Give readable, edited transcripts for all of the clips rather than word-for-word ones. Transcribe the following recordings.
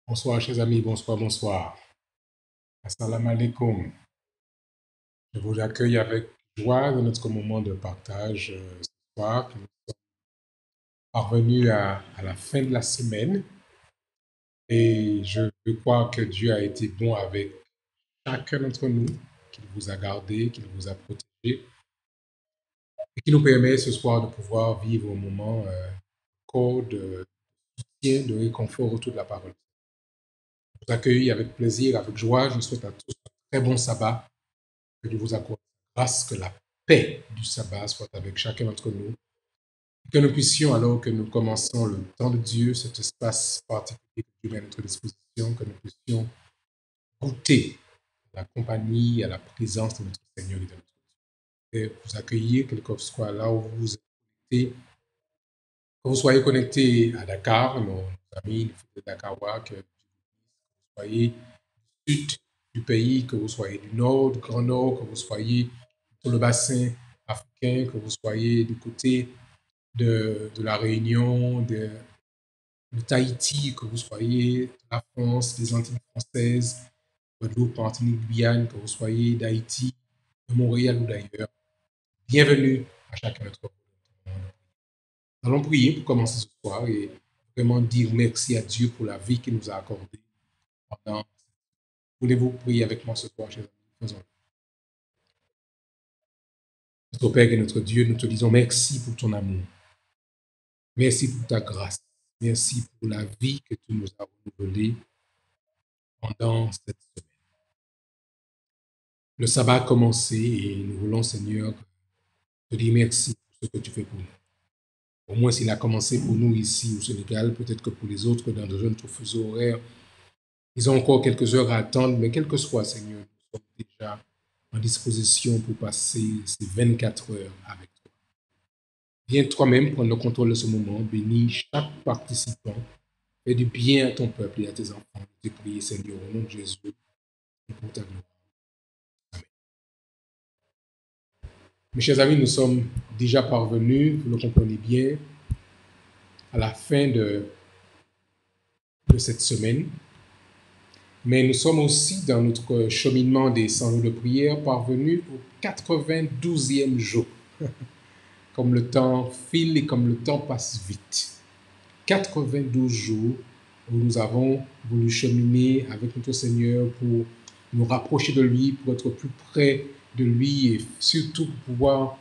Bonsoir, chers amis, bonsoir, bonsoir. Assalamu alaikum. Je vous accueille avec joie dans notre moment de partage ce soir. Nous sommes parvenus à la fin de la semaine et je crois que Dieu a été bon avec chacun d'entre nous, qu'il vous a gardé, qu'il vous a protégé et qui nous permet ce soir de pouvoir vivre un moment de soutien, de réconfort autour de la parole. Je vous accueille avec plaisir, avec joie. Je souhaite à tous un très bon sabbat. Que Dieu vous accorde la grâce, que la paix du sabbat soit avec chacun d'entre nous. Que nous puissions, alors que nous commençons le temps de Dieu, cet espace particulier que Dieu met à notre disposition, que nous puissions goûter à la compagnie, à la présence de notre Seigneur et de notre Dieu. Et vous accueillir, quel que soit là où vous êtes connectés, que vous soyez connectés à Dakar, nos amis, les Dakarois, que vous soyez du sud du pays, que vous soyez du nord, du grand nord, que vous soyez sur le bassin africain, que vous soyez du côté de la Réunion, de Tahiti, que vous soyez de la France, des Antilles françaises, Guadeloupe, Martinique, Guyane, que vous soyez d'Haïti, de Montréal ou d'ailleurs. Bienvenue à chacun d'entre vous. Nous allons prier pour commencer ce soir et vraiment dire merci à Dieu pour la vie qu'il nous a accordée pendant. Voulez-vous prier avec moi ce soir, chers amis? Faisons-le. Notre Père et notre Dieu, nous te disons merci pour ton amour. Merci pour ta grâce. Merci pour la vie que tu nous as renouvelée pendant cette semaine. Le sabbat a commencé et nous voulons, Seigneur, te dire merci pour ce que tu fais pour nous. Au moins, s'il a commencé pour nous ici au Sénégal, peut-être que pour les autres, dans de autres fuseaux horaires, ils ont encore quelques heures à attendre, mais quel que soit, Seigneur, nous sommes déjà en disposition pour passer ces 24 heures avec toi. Viens toi-même prendre le contrôle de ce moment, bénis chaque participant, fais du bien à ton peuple et à tes enfants. Je te prie, Seigneur, au nom de Jésus, et pour ta gloire. Amen. Mes chers amis, nous sommes déjà parvenus, vous le comprenez bien, à la fin de cette semaine. Mais nous sommes aussi dans notre cheminement des 100 jours de prière parvenus au 92e jour. Comme le temps file et comme le temps passe vite. 92 jours où nous avons voulu cheminer avec notre Seigneur pour nous rapprocher de lui, pour être plus près de lui et surtout pour pouvoir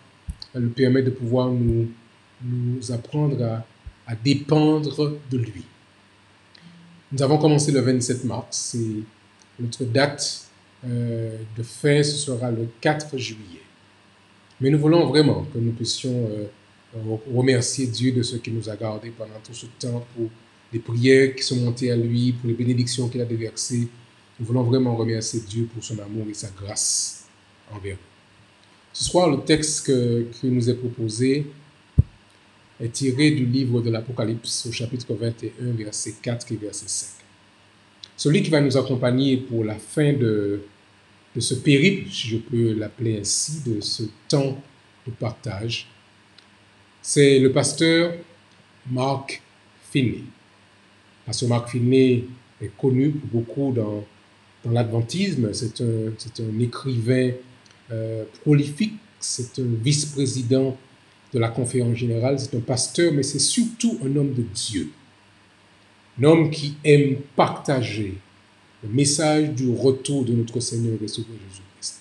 le permettre de pouvoir nous apprendre à dépendre de lui. Nous avons commencé le 27 mars et notre date de fin, ce sera le 4 juillet. Mais nous voulons vraiment que nous puissions remercier Dieu de ce qu'il nous a gardé pendant tout ce temps, pour les prières qui sont montées à lui, pour les bénédictions qu'il a déversées. Nous voulons vraiment remercier Dieu pour son amour et sa grâce envers nous. Ce soir, le texte qui nous est proposé est tiré du livre de l'Apocalypse au chapitre 21, verset 4 et verset 5. Celui qui va nous accompagner pour la fin de ce périple, si je peux l'appeler ainsi, de ce temps de partage, c'est le pasteur Mark Finney. Pasteur Mark Finney est connu pour beaucoup dans dans l'adventisme, c'est un écrivain prolifique, c'est un vice-président de la conférence générale, c'est un pasteur, mais c'est surtout un homme de Dieu. Un homme qui aime partager le message du retour de notre Seigneur et Sauveur Jésus-Christ.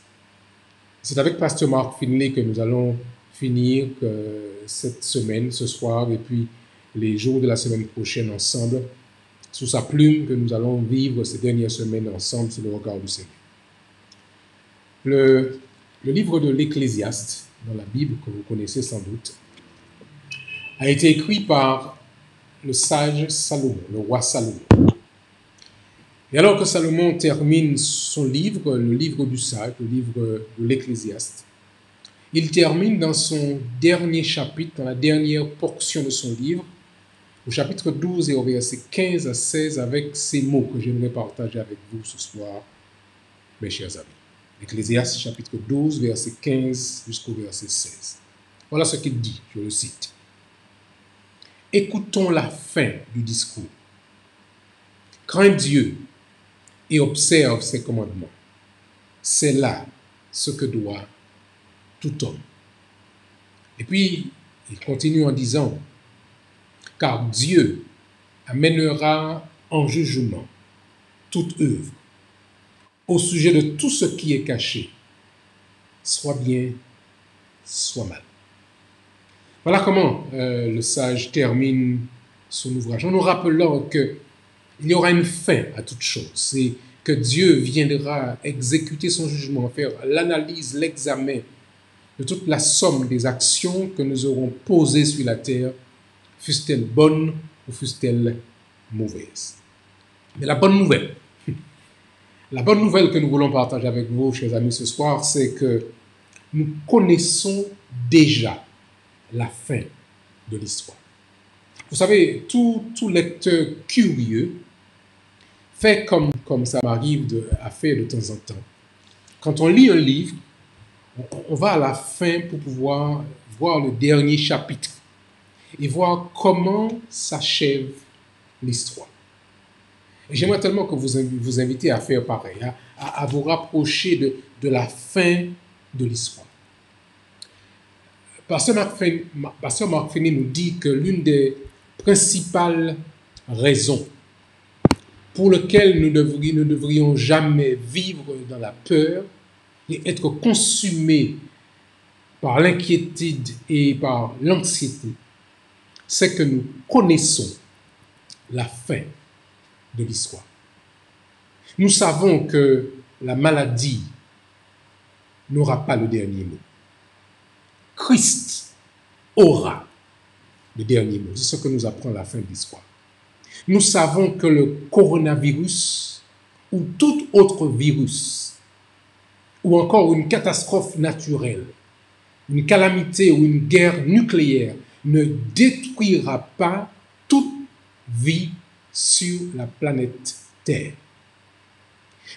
C'est avec Pasteur Mark Finley que nous allons finir cette semaine, ce soir, et puis les jours de la semaine prochaine ensemble, sous sa plume, que nous allons vivre ces dernières semaines ensemble sous le regard du Seigneur. Le livre de l'Ecclésiaste, dans la Bible, que vous connaissez sans doute, a été écrit par le sage Salomon, le roi Salomon. Et alors que Salomon termine son livre, le livre du sage, le livre de l'Ecclésiaste, il termine dans son dernier chapitre, dans la dernière portion de son livre, au chapitre 12 et au verset 15 à 16, avec ces mots que j'aimerais partager avec vous ce soir, mes chers amis. Ecclésiaste chapitre 12, verset 15 jusqu'au verset 16. Voilà ce qu'il dit, je le cite. Écoutons la fin du discours. Crains Dieu et observe ses commandements. C'est là ce que doit tout homme. Et puis, il continue en disant, car Dieu amènera en jugement toute œuvre au sujet de tout ce qui est caché, soit bien, soit mal. Voilà comment le sage termine son ouvrage, en nous rappelant qu'il y aura une fin à toute chose, et que Dieu viendra exécuter son jugement, faire l'analyse, l'examen de toute la somme des actions que nous aurons posées sur la terre, fussent-elles bonnes ou fussent-elles mauvaises. Mais la bonne nouvelle que nous voulons partager avec vous, chers amis, ce soir, c'est que nous connaissons déjà la fin de l'histoire. Vous savez, tout lecteur curieux fait comme ça m'arrive à faire de temps en temps. Quand on lit un livre, on va à la fin pour pouvoir voir le dernier chapitre et voir comment s'achève l'histoire. Et j'aimerais tellement que vous invitez à faire pareil, à vous rapprocher de la fin de l'histoire. Pasteur Mark Finney nous dit que l'une des principales raisons pour lesquelles nous ne devrions jamais vivre dans la peur et être consumés par l'inquiétude et par l'anxiété, c'est que nous connaissons la fin de l'histoire. Nous savons que la maladie n'aura pas le dernier mot. Christ aura le dernier mot. C'est ce que nous apprend la fin de l'histoire. Nous savons que le coronavirus ou tout autre virus ou encore une catastrophe naturelle, une calamité ou une guerre nucléaire ne détruira pas toute vie sur la planète Terre.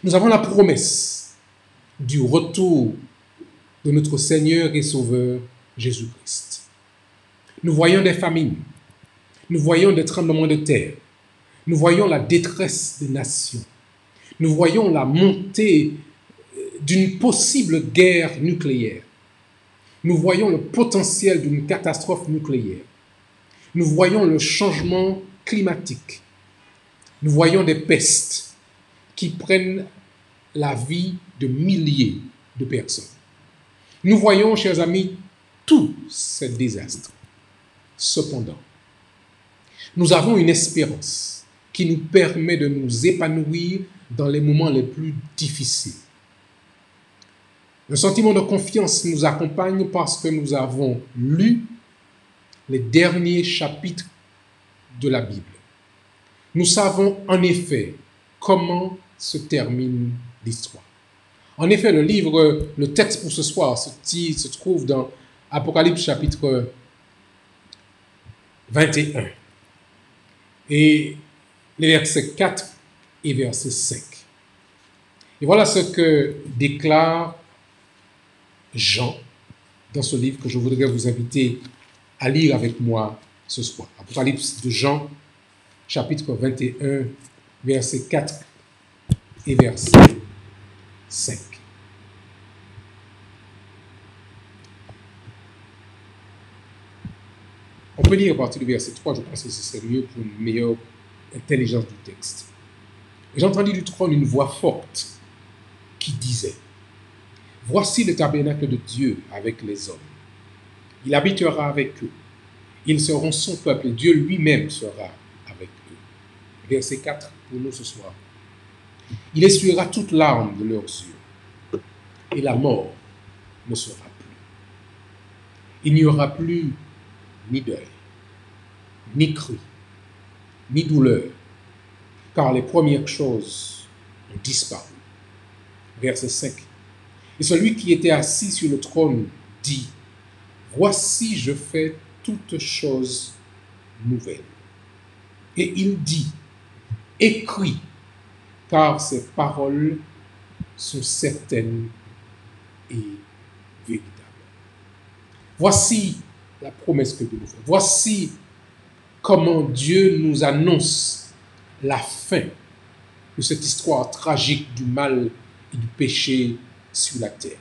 Nous avons la promesse du retour de notre Seigneur et Sauveur Jésus-Christ. Nous voyons des famines, nous voyons des tremblements de terre, nous voyons la détresse des nations, nous voyons la montée d'une possible guerre nucléaire, nous voyons le potentiel d'une catastrophe nucléaire, nous voyons le changement climatique, nous voyons des pestes qui prennent la vie de milliers de personnes. Nous voyons, chers amis, tous ces désastres. Cependant, nous avons une espérance qui nous permet de nous épanouir dans les moments les plus difficiles. Le sentiment de confiance nous accompagne parce que nous avons lu les derniers chapitres de la Bible. Nous savons en effet comment se termine l'histoire. En effet, le texte pour ce soir se trouve dans Apocalypse chapitre 21 et les versets 4 et verset 5. Et voilà ce que déclare Jean dans ce livre que je voudrais vous inviter à lire avec moi ce soir. Apocalypse de Jean, chapitre 21, versets 4 et verset 5. On peut lire à partir du verset 3, je pense que ce serait mieux pour une meilleure intelligence du texte. J'ai entendu du trône une voix forte qui disait: Voici le tabernacle de Dieu avec les hommes. Il habitera avec eux. Ils seront son peuple et Dieu lui-même sera avec eux. Verset 4 pour nous ce soir. Il essuiera toute larme de leurs yeux et la mort ne sera plus. Il n'y aura plus ni deuil, ni cri, ni douleur, car les premières choses ont disparu. Verset 5. Et celui qui était assis sur le trône dit: Voici, je fais toutes choses nouvelles. Et il dit: Écris, car ces paroles sont certaines et véritables. Voici la promesse que Dieu nous fait. Voici comment Dieu nous annonce la fin de cette histoire tragique du mal et du péché sur la terre.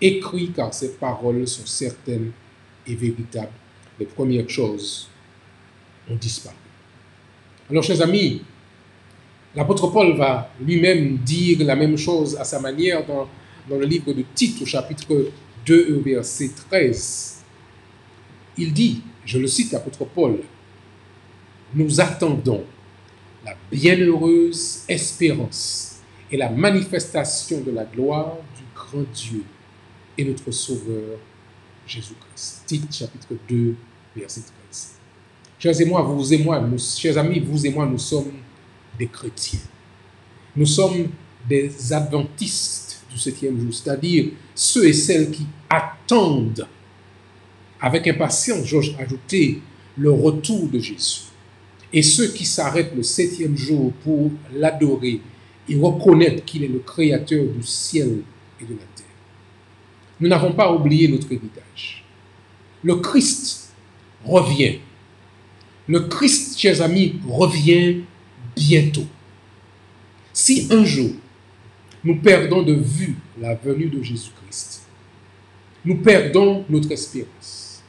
Écris, car ces paroles sont certaines et véritables. Les premières choses ont disparu. Alors, chers amis, l'apôtre Paul va lui-même dire la même chose à sa manière dans le livre de Tite, au chapitre 2, verset 13. Il dit, je le cite, l'apôtre Paul: Nous attendons la bienheureuse espérance et la manifestation de la gloire du grand Dieu et notre Sauveur Jésus-Christ. Tite, chapitre 2, verset 13. Chers amis, vous et moi, nous sommes des chrétiens. Nous sommes des adventistes du 7e jour, c'est-à-dire ceux et celles qui attendent avec impatience, j'ose ajouter, le retour de Jésus. Et ceux qui s'arrêtent le 7e jour pour l'adorer et reconnaître qu'il est le créateur du ciel et de la terre. Nous n'avons pas oublié notre héritage. Le Christ revient. Le Christ, chers amis, revient bientôt. Si un jour, nous perdons de vue la venue de Jésus-Christ, nous perdons notre espérance.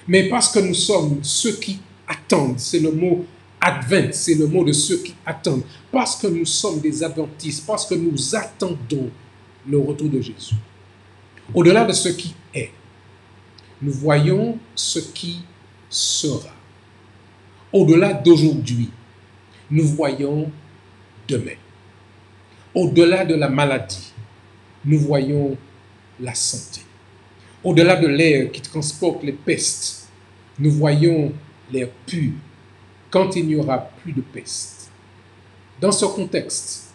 Mais parce que nous sommes ceux qui attendent, c'est le mot advent, c'est le mot de ceux qui attendent, parce que nous sommes des adventistes, parce que nous attendons le retour de Jésus. Au-delà de ce qui est, nous voyons ce qui sera. Au-delà d'aujourd'hui, nous voyons demain. Au-delà de la maladie, nous voyons la santé. Au-delà de l'air qui transporte les pestes, nous voyons l'air pur quand il n'y aura plus de peste. Dans ce contexte,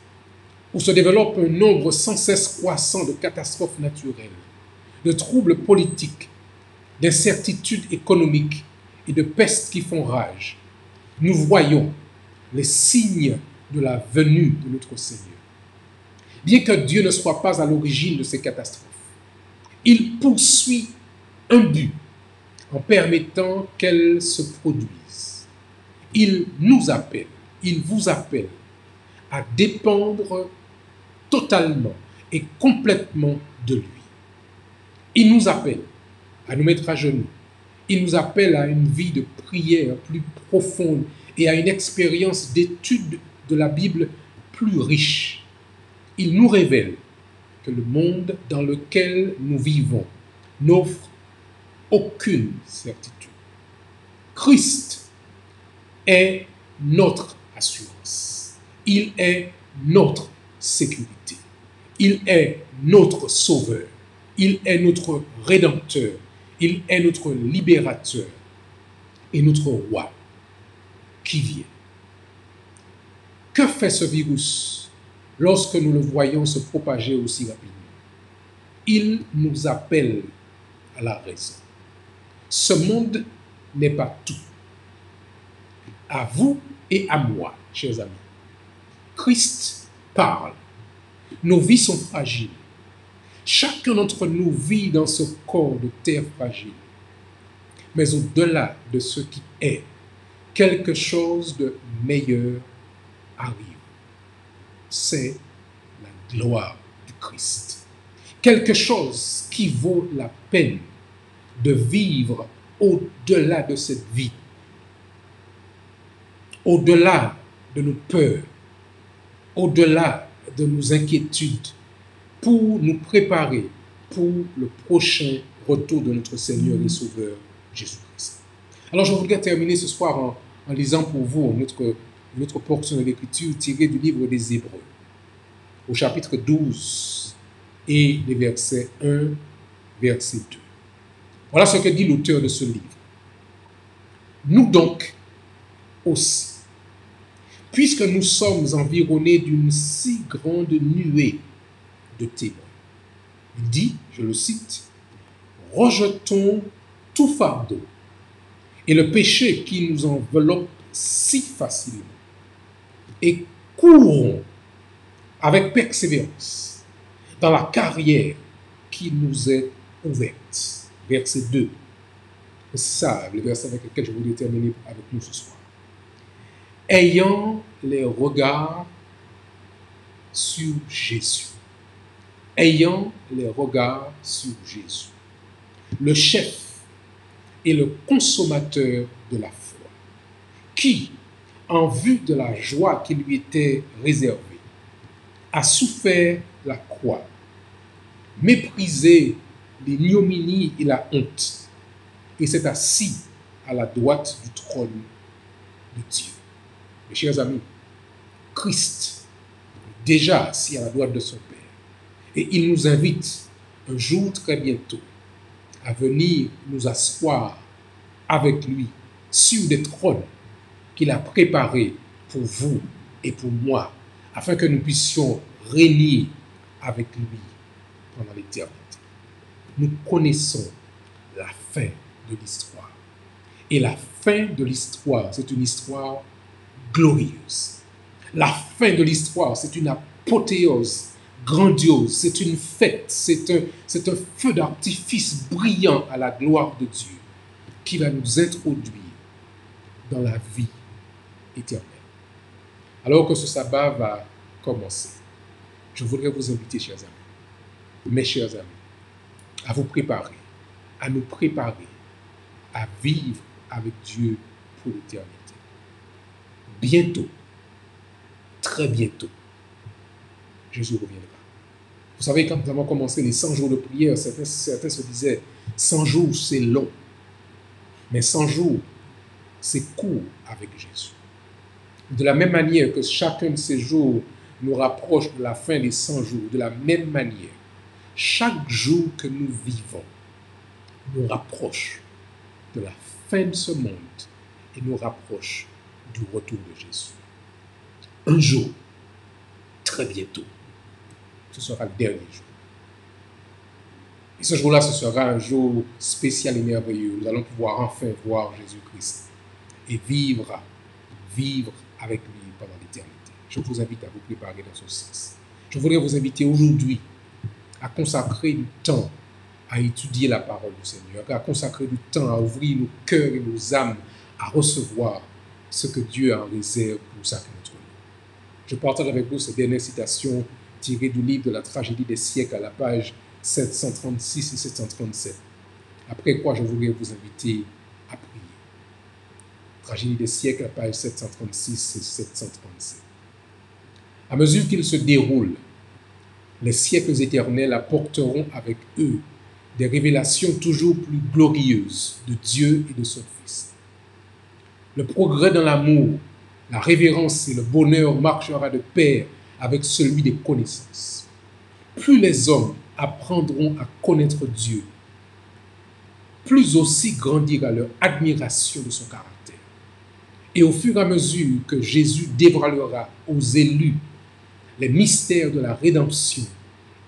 où se développe un nombre sans cesse croissant de catastrophes naturelles, de troubles politiques, d'incertitudes économiques et de pestes qui font rage, nous voyons les signes de la venue de notre Seigneur. Bien que Dieu ne soit pas à l'origine de ces catastrophes, il poursuit un but en permettant qu'elles se produisent. Il nous appelle, il vous appelle à dépendre totalement et complètement de lui. Il nous appelle à nous mettre à genoux. Il nous appelle à une vie de prière plus profonde et à une expérience d'étude de la Bible plus riche. Il nous révèle que le monde dans lequel nous vivons n'offre aucune certitude. Christ est notre assurance. Il est notre sécurité. Il est notre sauveur. Il est notre rédempteur. Il est notre libérateur et notre roi qui vient. Que fait ce virus lorsque nous le voyons se propager aussi rapidement? Il nous appelle à la raison. Ce monde n'est pas tout. À vous et à moi, chers amis, Christ parle. Nos vies sont fragiles. Chacun d'entre nous vit dans ce corps de terre fragile. Mais au-delà de ce qui est, quelque chose de meilleur arrive. C'est gloire du Christ. Quelque chose qui vaut la peine de vivre au-delà de cette vie, au-delà de nos peurs, au-delà de nos inquiétudes, pour nous préparer pour le prochain retour de notre Seigneur et Sauveur Jésus-Christ. Alors je voudrais terminer ce soir en lisant pour vous notre portion de l'Écriture tirée du livre des Hébreux, au chapitre 12 et les versets 1, verset 2. Voilà ce que dit l'auteur de ce livre. Nous donc aussi, puisque nous sommes environnés d'une si grande nuée de témoins, il dit, je le cite, « Rejetons tout fardeau et le péché qui nous enveloppe si facilement et courons avec persévérance dans la carrière qui nous est ouverte. » Verset 2. C'est ça, le verset avec lequel je voulais terminer avec nous ce soir. Ayant les regards sur Jésus. Ayant les regards sur Jésus, le chef et le consommateur de la foi, qui, en vue de la joie qui lui était réservée, a souffert la croix, méprisé l'ignominie et la honte, et s'est assis à la droite du trône de Dieu. Mes chers amis, Christ, déjà assis à la droite de son Père, et il nous invite un jour très bientôt à venir nous asseoir avec lui sur des trônes qu'il a préparés pour vous et pour moi, afin que nous puissions régner avec lui pendant l'éternité. Nous connaissons la fin de l'histoire. Et la fin de l'histoire, c'est une histoire glorieuse. La fin de l'histoire, c'est une apothéose grandiose, c'est une fête, c'est un feu d'artifice brillant à la gloire de Dieu qui va nous introduire dans la vie éternelle. Alors que ce sabbat va commencer, je voudrais vous inviter, chers amis, mes chers amis, à vous préparer, à nous préparer à vivre avec Dieu pour l'éternité. Bientôt, très bientôt, Jésus reviendra. Vous savez, quand nous avons commencé les 100 jours de prière, certains se disaient, 100 jours c'est long, mais 100 jours c'est court avec Jésus. De la même manière que chacun de ces jours nous rapproche de la fin des 100 jours, de la même manière, chaque jour que nous vivons nous rapproche de la fin de ce monde et nous rapproche du retour de Jésus. Un jour, très bientôt, ce sera le dernier jour. Et ce jour-là, ce sera un jour spécial et merveilleux. Nous allons pouvoir enfin voir Jésus-Christ et vivre avec lui pendant l'éternité. Je vous invite à vous préparer dans ce sens. Je voudrais vous inviter aujourd'hui à consacrer du temps à étudier la parole du Seigneur, à consacrer du temps à ouvrir nos cœurs et nos âmes à recevoir ce que Dieu a en réserve pour chacun d'entre nous. Je partage avec vous ces dernières citations tirées du livre de la tragédie des siècles à la page 736 et 737. Après quoi, je voudrais vous inviter à prier. Tragédie des siècles à la page 736 et 737. À mesure qu'ils se déroulent, les siècles éternels apporteront avec eux des révélations toujours plus glorieuses de Dieu et de son Fils. Le progrès dans l'amour, la révérence et le bonheur marchera de pair avec celui des connaissances. Plus les hommes apprendront à connaître Dieu, plus aussi grandira leur admiration de son caractère. Et au fur et à mesure que Jésus dévoilera aux élus les mystères de la rédemption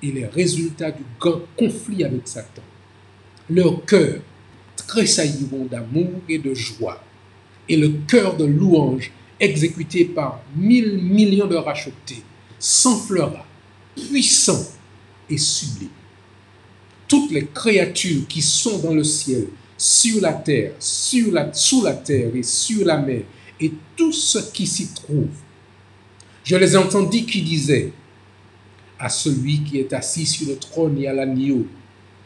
et les résultats du grand conflit avec Satan, leurs cœurs tressailliront d'amour et de joie, et le chœur de louange exécuté par 1000 millions de rachetés s'enflera, puissant et sublime. Toutes les créatures qui sont dans le ciel, sur la terre, sous la terre et sur la mer, et tout ce qui s'y trouve, je les entendis qui disaient, à celui qui est assis sur le trône et à l'agneau,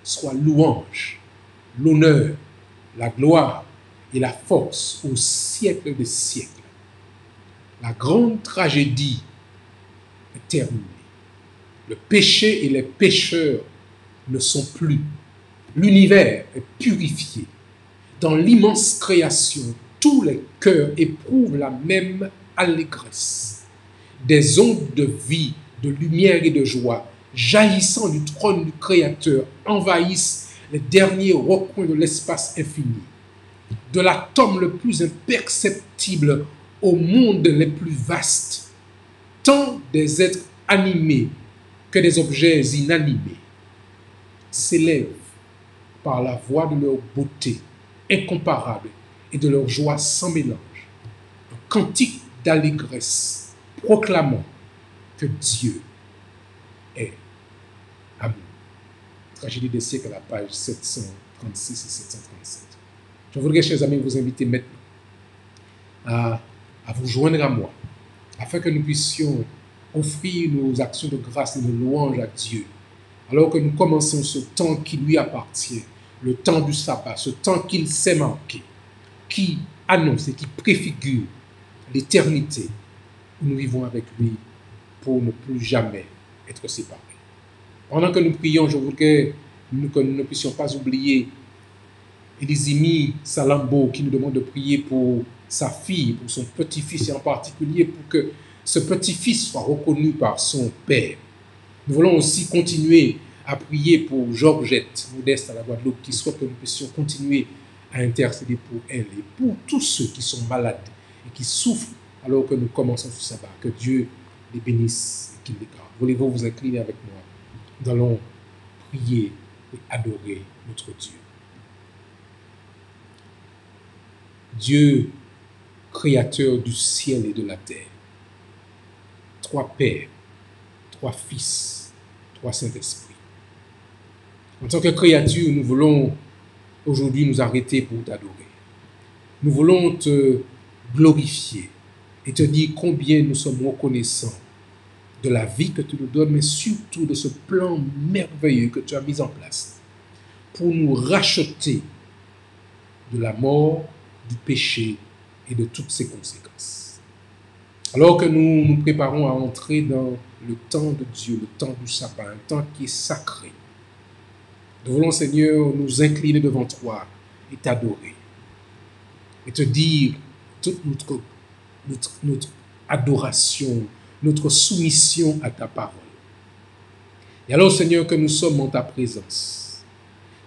soit louange, l'honneur, la gloire et la force au siècle des siècles. La grande tragédie est terminée. Le péché et les pécheurs ne sont plus. L'univers est purifié. Dans l'immense création, tous les cœurs éprouvent la même allégresse. Des ondes de vie, de lumière et de joie, jaillissant du trône du Créateur, envahissent les derniers recoins de l'espace infini. De l'atome le plus imperceptible au monde les plus vastes, tant des êtres animés que des objets inanimés s'élèvent par la voix de leur beauté incomparable et de leur joie sans mélange. Un cantique d'allégresse proclamant que Dieu est amour. Tragédie des siècles à la page 736 et 737. Je voudrais, chers amis, vous inviter maintenant à vous joindre à moi, afin que nous puissions offrir nos actions de grâce et nos louanges à Dieu, alors que nous commençons ce temps qui lui appartient, le temps du sabbat, ce temps qu'il s'est marqué, qui annonce et qui préfigure l'éternité où nous vivons avec lui pour ne plus jamais être séparés. Pendant que nous prions, je voudrais que nous ne puissions pas oublier Elisimi Salambo qui nous demande de prier pour sa fille, pour son petit-fils et en particulier pour que ce petit-fils soit reconnu par son père. Nous voulons aussi continuer à prier pour Georgette Modeste à la Guadeloupe qui souhaite que nous puissions continuer à intercéder pour elle et pour tous ceux qui sont malades et qui souffrent alors que nous commençons ce sabbat. Que Dieu les bénisse et qu'il les garde. Voulez-vous vous incliner avec moi? Nous allons prier et adorer notre Dieu. Dieu, créateur du ciel et de la terre, trois pères, trois fils, trois Saint-Esprits. En tant que créature, nous voulons aujourd'hui nous arrêter pour t'adorer. Nous voulons te glorifier et te dire combien nous sommes reconnaissants de la vie que tu nous donnes, mais surtout de ce plan merveilleux que tu as mis en place pour nous racheter de la mort, du péché et de toutes ses conséquences. Alors que nous nous préparons à entrer dans le temps de Dieu, le temps du sabbat, un temps qui est sacré, nous voulons, Seigneur, nous incliner devant toi et t'adorer et te dire toute notre adoration, notre soumission à ta parole. Et alors, Seigneur, que nous sommes en ta présence,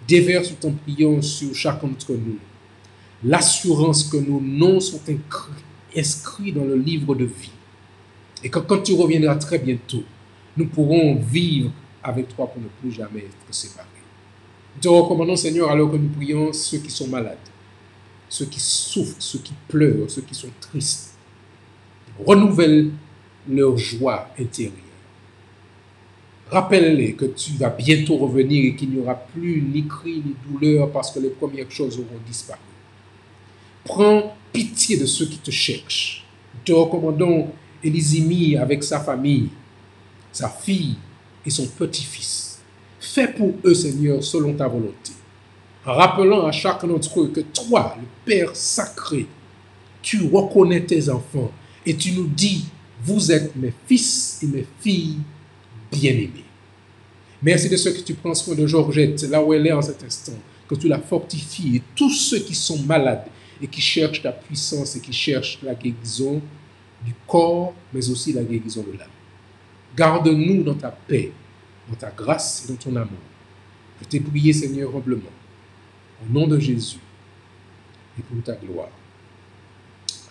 déverse ton priant sur chacun d'entre nous l'assurance que nos noms sont inscrits dans le livre de vie et que quand tu reviendras très bientôt, nous pourrons vivre avec toi pour ne plus jamais être séparés. Nous te recommandons, Seigneur, alors que nous prions ceux qui sont malades, ceux qui souffrent, ceux qui pleurent, ceux qui sont tristes. Renouvelle leur joie intérieure. Rappelle-les que tu vas bientôt revenir et qu'il n'y aura plus ni cri ni douleur parce que les premières choses auront disparu. Prends pitié de ceux qui te cherchent. Nous te recommandons Elisimi avec sa famille, sa fille et son petit-fils. Fais pour eux, Seigneur, selon ta volonté. En rappelant à chacun d'entre eux que toi, le Père sacré, tu reconnais tes enfants et tu nous dis, vous êtes mes fils et mes filles bien-aimés. Merci de ce que tu prends soin de Georgette, là où elle est en cet instant, que tu la fortifies et tous ceux qui sont malades et qui cherchent ta puissance et qui cherchent la guérison du corps, mais aussi la guérison de l'âme. Garde-nous dans ta paix, dans ta grâce et dans ton amour. Je t'ai prié, Seigneur, humblement, au nom de Jésus et pour ta gloire.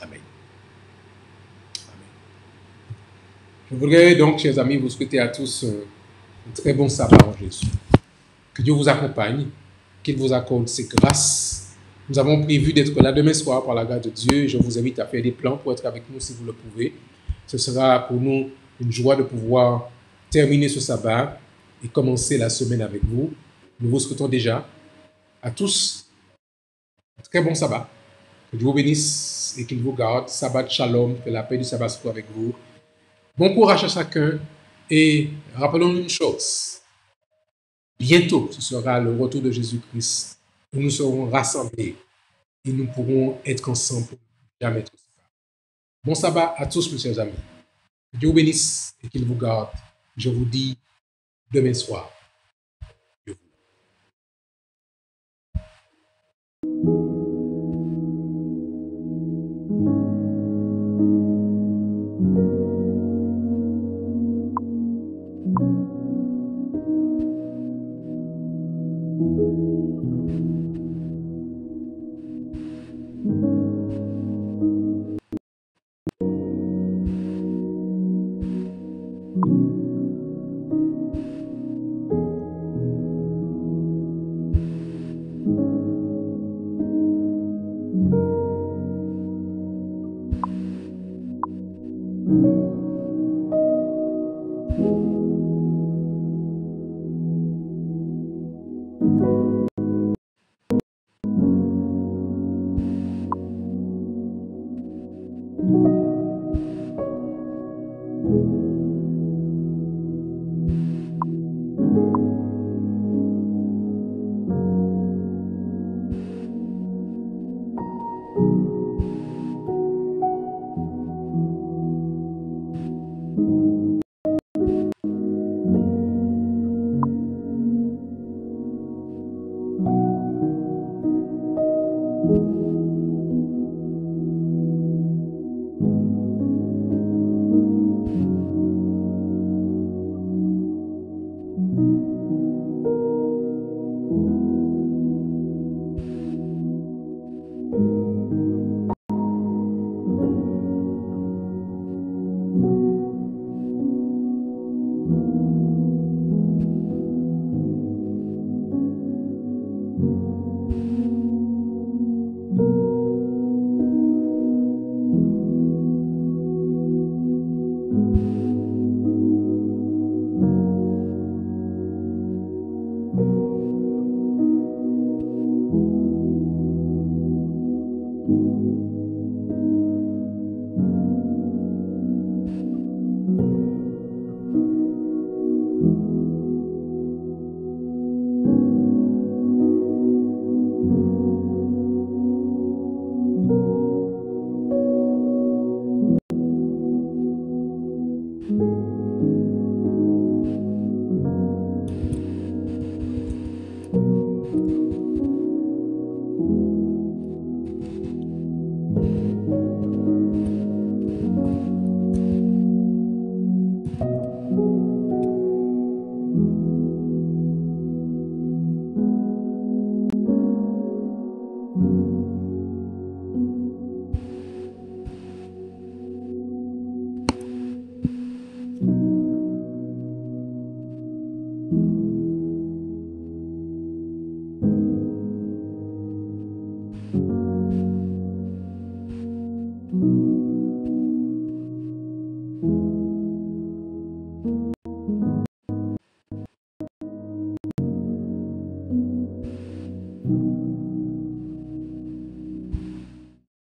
Amen. Amen. Je voudrais donc, chers amis, vous souhaiter à tous un très bon sabbat en Jésus. Que Dieu vous accompagne, qu'il vous accorde ses grâces. Nous avons prévu d'être là demain soir par la grâce de Dieu. Je vous invite à faire des plans pour être avec nous si vous le pouvez. Ce sera pour nous une joie de pouvoir terminer ce sabbat et commencer la semaine avec vous. Nous vous souhaitons déjà à tous un très bon sabbat. Que Dieu vous bénisse et qu'il vous garde. Sabbat shalom, que la paix du sabbat soit avec vous. Bon courage à chacun Et rappelons-nous une chose, bientôt ce sera le retour de Jésus-Christ où nous serons rassemblés et nous pourrons être ensemble pour jamais être séparés. Bon sabbat à tous, mes chers amis. Que Dieu vous bénisse et qu'il vous garde. Je vous dis demain soir.